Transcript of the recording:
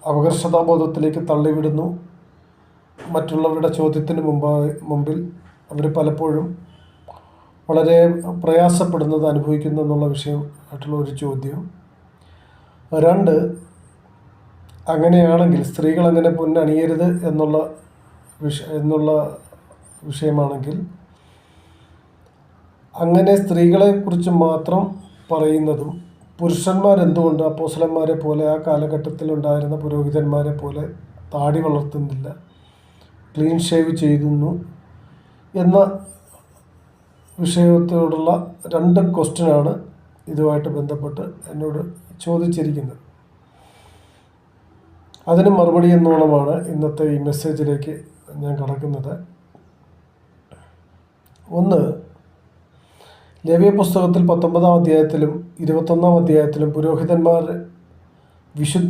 അപകർഷതാബോധത്തിലേക്ക് തള്ളിവിടുന്നു. മറ്റുള്ളവരുടെ ചോദ്യത്തിന് മുമ്പിൽ അവർ പലപ്പോഴും വളരെ പ്രയാസപ്പെടുന്നത് അനുഭവിക്കുന്നു എന്നുള്ള വിഷയമായിട്ടുള്ള ഒരു ചോദ്യം. 2, അങ്ങനെയാണെങ്കിൽ സ്ത്രീകൾ അങ്ങനെ പൊന്നണിയരുത് എന്നുള്ള വിഷയമാണെങ്കിൽ അങ്ങനെ സ്ത്രീകളെക്കുറിച്ച് മാത്രം പറയുന്നതും പുരുഷന്മാരെന്തുകൊണ്ട് അപ്പോസ്തലന്മാരെ പോലെ ആ കാലഘട്ടത്തിലുണ്ടായിരുന്ന പുരോഹിതന്മാരെ പോലെ താടി വളർത്തുന്നില്ല, ക്ലീൻ ഷേവ് ചെയ്യുന്നു എന്ന വിഷയത്തോടുള്ള 2 ക്വസ്റ്റ്യനാണ് ഇതുമായിട്ട് ബന്ധപ്പെട്ട് എന്നോട് ചോദിച്ചിരിക്കുന്നത്. അതിന് മറുപടി എന്നോണമാണ് ഇന്നത്തെ ഈ മെസ്സേജിലേക്ക് ഞാൻ കടക്കുന്നത്. 1, ലേവ്യ പുസ്തകത്തിൽ 19-ാം അധ്യായത്തിലും 21-ാം അധ്യായത്തിലും പുരോഹിതന്മാർ വിശുദ്ധ